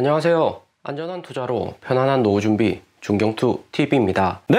안녕하세요. 안전한 투자로 편안한 노후 준비 중경투TV입니다. 네,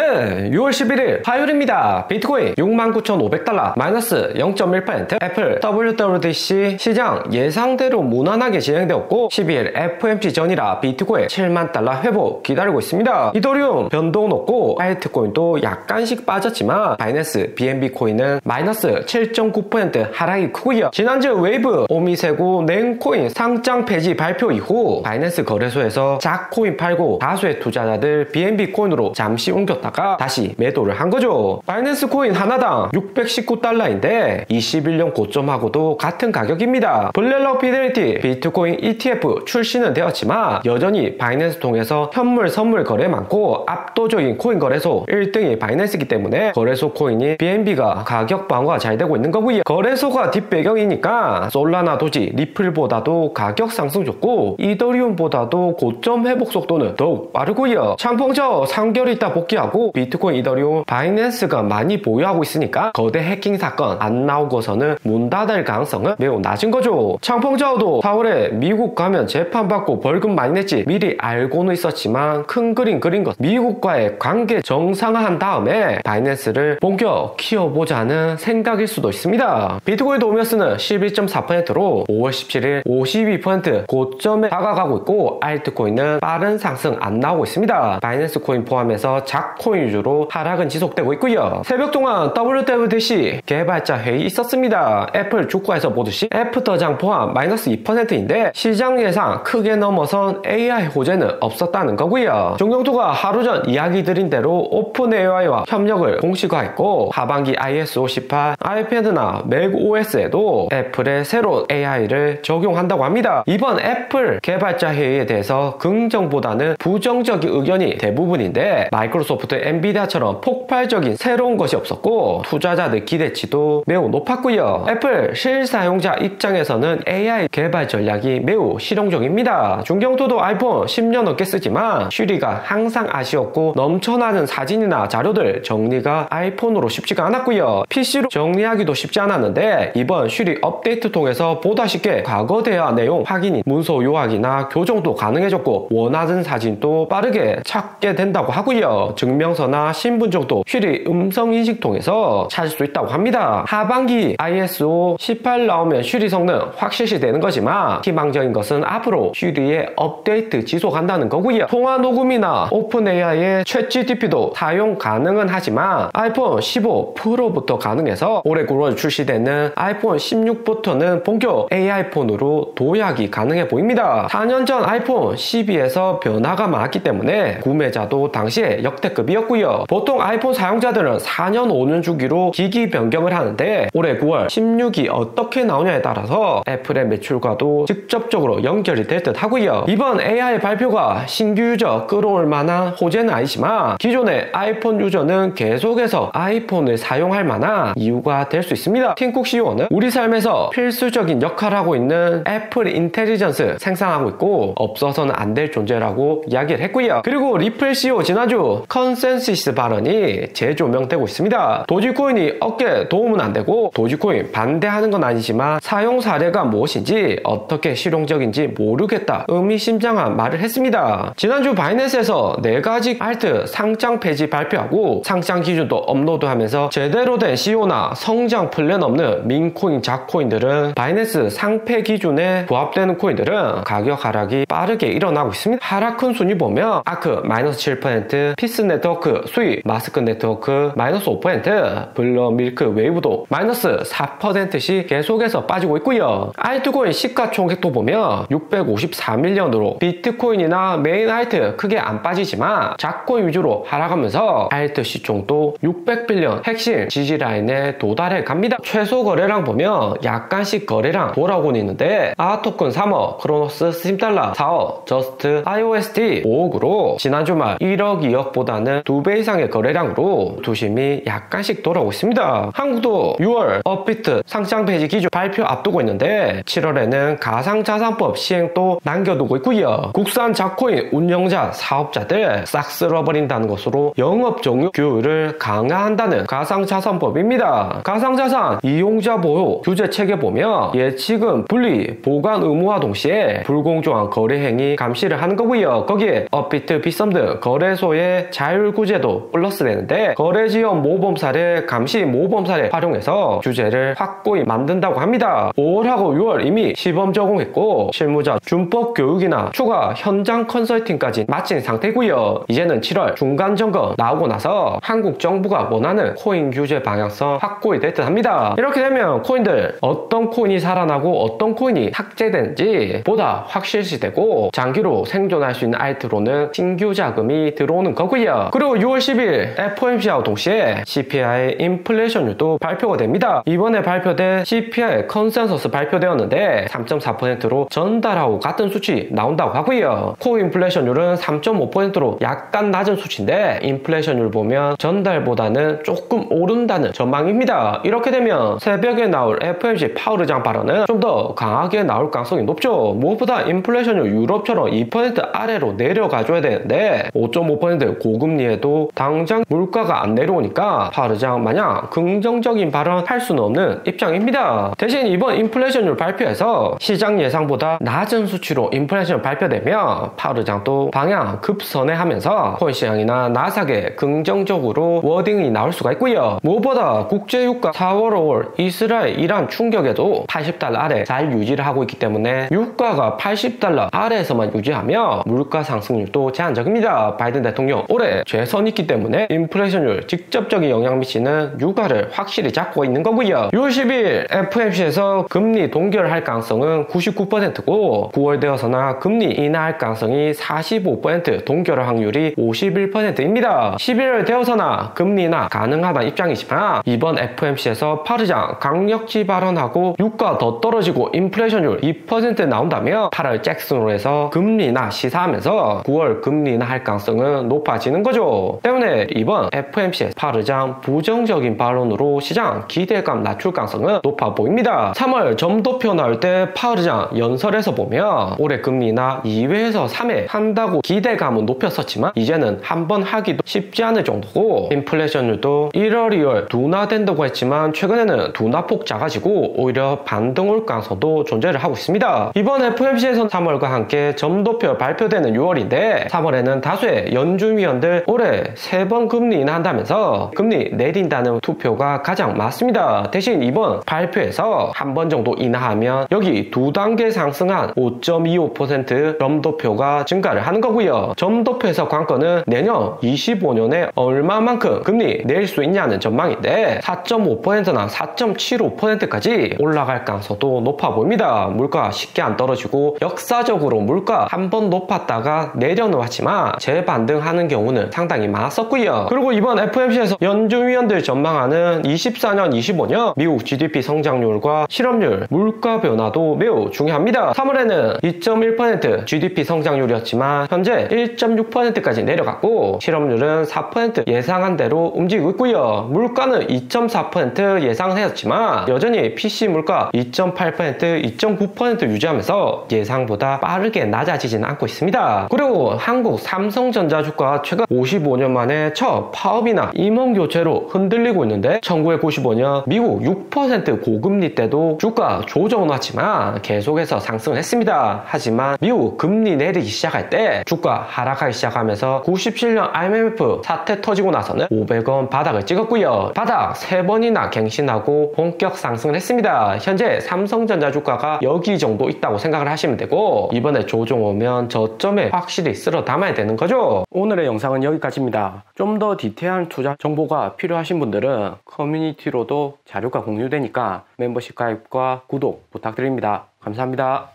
6월 11일 화요일입니다. 비트코인 69,500달러 마이너스 0.1%, 애플 WWDC 시장 예상대로 무난하게 진행되었고 12일 FOMC 전이라 비트코인 7만 달러 회복 기다리고 있습니다. 이더리움 변동 높고 알트코인도 약간씩 빠졌지만 바이낸스 BNB 코인은 마이너스 7.9% 하락이 크고요. 지난주 웨이브 오미세고 냉코인 상장 폐지 발표 이후 바이낸스 거래소에서 작코인 팔고 다수의 투자자들 BNB 코인으로 잠시 옮겼다가 다시 매도를 한 거죠. 바이낸스 코인 하나당 619달러인데 21년 고점하고도 같은 가격입니다. 블렐러 피델리티 비트코인 ETF 출시는 되었지만 여전히 바이낸스 통해서 현물 선물 거래 많고 압도적인 코인 거래소 1등이 바이낸스이기 때문에 거래소 코인이 BNB가 가격 방어가 잘 되고 있는 거고요. 거래소가 뒷배경이니까 솔라나 도지 리플보다도 가격 상승 좋고 이더리움보다도 고점 회복 속도는 더욱 빠르고요. 창펑저 3개월 있다 복귀하고 비트코인 이더리움 바이낸스가 많이 보유하고 있으니까 거대 해킹 사건 안 나오고서는 문 닫을 가능성은 매우 낮은 거죠. 창펑저도 4월에 미국 가면 재판받고 벌금 많이 냈지 미리 알고는 있었지만 큰 그림 그린 것 미국과의 관계 정상화한 다음에 바이낸스를 본격 키워보자는 생각일 수도 있습니다. 비트코인 도미어스는 11.4%로 5월 17일 52% 고점에 다가가고 있고 알트코인은 빠른 상승 안 나오고 있습니다. 바이낸스 코인 포함해서 작코인 위주로 하락은 지속되고 있고요. 새벽 동안 WWDC 개발자 회의 있었습니다. 애플 주가에서 보듯이 애프터장 포함 마이너스 2%인데 시장 예상 크게 넘어선 AI 호재는 없었다는 거고요. 중경투가 하루 전 이야기 드린 대로 오픈 AI와 협력을 공식화했고 하반기 ISO 18, 아이패드나 맥OS에도 애플의 새로운 AI를 적용한다고 합니다. 이번 애플 개발자 회의에 대해서 긍정보다는 부정적인 의견이 대부분인데 마이크로소프트, 엔비디아처럼 폭발적인 새로운 것이 없었고 투자자들 기대치도 매우 높았고요. 애플 실사용자 입장에서는 AI 개발 전략이 매우 실용적입니다. 중경투도 아이폰 10년 넘게 쓰지만 쉬리가 항상 아쉬웠고 넘쳐나는 사진이나 자료들 정리가 아이폰으로 쉽지가 않았고요. PC로 정리하기도 쉽지 않았는데 이번 쉬리 업데이트 통해서 보다 쉽게 과거 대화 내용 확인이 문서 요약이나 교정도 가능해졌고 원하는 사진도 빠르게 찾게 된다고 하고요. 증명서나 신분증도 쉬리 음성인식 통해서 찾을 수 있다고 합니다. 하반기 ISO 18 나오면 쉬리 성능 확실시 되는 거지만 희망적인 것은 앞으로 쉬리의 업데이트 지속한다는 거고요. 통화 녹음이나 오픈 AI의 챗GPT도 사용 가능은 하지만 아이폰 15 프로부터 가능해서 올해 9월 출시되는 아이폰 16부터는 본격 AI 폰으로 도약이 가능해 보입니다. 4년 전 아이폰 12에서 변화가 많았기 때문에 구매자도 당시에 역대급이었고요. 보통 아이폰 사용자들은 4년 5년 주기로 기기 변경을 하는데 올해 9월 16이 어떻게 나오냐에 따라서 애플의 매출과도 직접적으로 연결이 될 듯 하고요. 이번 AI 발표가 신규 유저 끌어올 만한 호재는 아니지만 기존의 아이폰 유저는 계속해서 아이폰을 사용할 만한 이유가 될 수 있습니다. 팀쿡 CEO는 우리 삶에서 필수적인 역할을 하고 있는 애플 인텔리전스 생산하고 있고 없어서는 안 될 존재라고 이야기를 했고요. 그리고 리플 CEO 지난주 컨센서스 발언이 재조명되고 있습니다. 도지코인이 업계에 도움은 안 되고 도지코인 반대하는 건 아니지만 사용 사례가 무엇인지 어떻게 실용적인지 모르겠다 의미심장한 말을 했습니다. 지난주 바이낸스에서 4가지 알트 상장 폐지 발표하고 상장 기준도 업로드하면서 제대로 된 CEO나 성장 플랜 없는 민코인 작코인들은 바이낸스 상폐 기준에 부합되는 코인들은 가격 하락이 빠르게 일어나고 있습니다. 하락 큰 순위 보면 아크 마이너스 7%, 피스 네트워크, 수익, 마스크 네트워크 마이너스 5%, 블러 밀크 웨이브도 마이너스 4%씩 계속해서 빠지고 있고요. 알트코인 시가총액도 보면 654밀리언으로 비트코인이나 메인 알트 크게 안 빠지지만 작코인 위주로 하락하면서 알트 시총도 600빌리언 핵심 지지라인에 도달해 갑니다. 최소 거래량 보면 약간씩 거래량 돌아오고 있는데 아토큰 3억, 크로노스 $10, 4억, 저스트, IOST 5억으로 지난 지난 주말 1억 2억보다는 2배 이상의 거래량으로 두심이 약간씩 돌아오고 있습니다. 한국도 6월 업비트 상장 폐지 기준 발표 앞두고 있는데 7월에는 가상자산법 시행도 남겨두고 있고요. 국산 자코인 운영자 사업자들 싹 쓸어버린다는 것으로 영업 종료 규율을 강화한다는 가상자산법입니다. 가상자산 이용자 보호 규제 책에 보면 예치금 분리 보관 의무와 동시에 불공정한 거래 행위 감시를 하는 거고요. 거기에 업비트, 빗썸 등 거래소의 자율 구제도 플러스 되는데 거래 지원 모범 사례, 감시 모범 사례 활용해서 규제를 확고히 만든다고 합니다. 5월하고 6월 이미 시범 적용했고 실무자 준법 교육이나 추가 현장 컨설팅까지 마친 상태고요. 이제는 7월 중간 점검 나오고 나서 한국 정부가 원하는 코인 규제 방향성 확고히 될 듯 합니다. 이렇게 되면 코인들 어떤 코인이 살아나고 어떤 코인이 삭제되는지 보다 확실시되고 장기로 생존할 수 있는 알트로는 신규 자금이 들어오는 거고요. 그리고 6월 10일 FOMC하고 동시에 CPI 인플레이션율도 발표가 됩니다. 이번에 발표된 CPI 컨센서스 발표되었는데 3.4%로 전달하고 같은 수치 나온다고 하고요. 코어 인플레이션율은 3.5%로 약간 낮은 수치인데 인플레이션율 보면 전달보다는 조금 오른다는 전망입니다. 이렇게 되면 새벽에 나올 FOMC 파월 의장 발언은 좀 더 강하게 나올 가능성이 높죠. 무엇보다 인플레이션율 유럽처럼 2% 아래로 내려가줘야 되는데 5.5% 고금리에도 당장 물가가 안 내려오니까 파월 의장 마냥 긍정적인 발언 할 수는 없는 입장입니다. 대신 이번 인플레이션율 발표에서 시장 예상보다 낮은 수치로 인플레이션 발표되면 파월 의장도 방향 급선회하면서 코인 시장이나 나스닥에 긍정적으로 워딩이 나올 수가 있고요. 무엇보다 국제유가 4월, 5월 이스라엘, 이란 충격에도 80달러 아래 잘 유지를 하고 있기 때문에 유가가 80달러 아래에서만 유지하며 물가 상승률도 제한적입니다. 바이든 대통령 올해 재선이 있기 때문에 인플레이션율 직접적인 영향 미치는 유가를 확실히 잡고 있는 거고요. 6월 10일 FOMC에서 금리 동결할 가능성은 99%고 9월 되어서나 금리 인하할 가능성이 45%, 동결 확률이 51%입니다. 11월 되어서나 금리 인하 가능하다는 입장이지만 이번 FOMC에서 파월 의장 강력히 발언하고 유가 더 떨어지고 인플레이션율 2% 나온다면 8월 잭슨으로 해서 금리 인하 시사하면서 9월 금리 인하 할 가능성은 높아지는 거죠. 때문에 이번 FOMC에서 파월 의장 부정적인 발언으로 시장 기대감 낮출 가능성은 높아 보입니다. 3월 점도표 나올 때 파월 의장 연설에서 보면 올해 금리 인하 2회에서 3회 한다고 기대감은 높였었지만 이제는 한 번 하기도 쉽지 않을 정도고 인플레이션율도 1월, 2월 둔화된다고 했지만 최근에는 둔화폭 작아지고 오히려 반등 올 가능성도 존재를 하고 있습니다. 이번 FOMC에서는 3월과 함께 점도표 발표되는 6월인데 3월에는 다수의 연준위원들 올해 3번 금리 인하한다면서 금리 내린다는 투표가 가장 많습니다. 대신 이번 발표에서 한 번 정도 인하하면 여기 2단계 상승한 5.25% 점도표가 증가를 하는 거고요. 점도표에서 관건은 내년 25년에 얼마만큼 금리 내릴 수 있냐는 전망인데 4.5%나 4.75%까지 올라갈 가능성도 높아 보입니다. 물가 쉽게 안 떨어지고 역사적으로 물가 한 번 높았다가 내려놓았지만 재반등하는 경우는 상당히 많았었고요. 그리고 이번 FOMC에서 연준위원들 전망하는 24년, 25년 미국 GDP 성장률과 실업률, 물가 변화도 매우 중요합니다. 3월에는 2.1% GDP 성장률이었지만 현재 1.6%까지 내려갔고 실업률은 4% 예상한 대로 움직이고 있고요. 물가는 2.4% 예상했었지만 여전히 PC 물가 2.8%, 2.9% 유지하면서 예상보다 빠르게 낮아지지는 않고 있습니다. 그리고 한국 삼성전자 주가 최근 55년 만에 첫 파업이나 임원 교체로 흔들리고 있는데 1995년 미국 6% 고금리 때도 주가 조정은 왔지만 계속해서 상승을 했습니다. 하지만 미국 금리 내리기 시작할 때 주가 하락하기 시작하면서 97년 IMF 사태 터지고 나서는 500원 바닥을 찍었고요. 바닥 3번이나 갱신하고 본격 상승을 했습니다. 현재 삼성전자 주가가 여기 정도 있다고 생각을 하시면 되고 이번에 조정 오면 저점에 확실히 쓸어 담아야 되는 거죠. 오늘의 영상은 여기까지입니다. 좀 더 디테일한 투자 정보가 필요하신 분들은 커뮤니티로도 자료가 공유되니까 멤버십 가입과 구독 부탁드립니다. 감사합니다.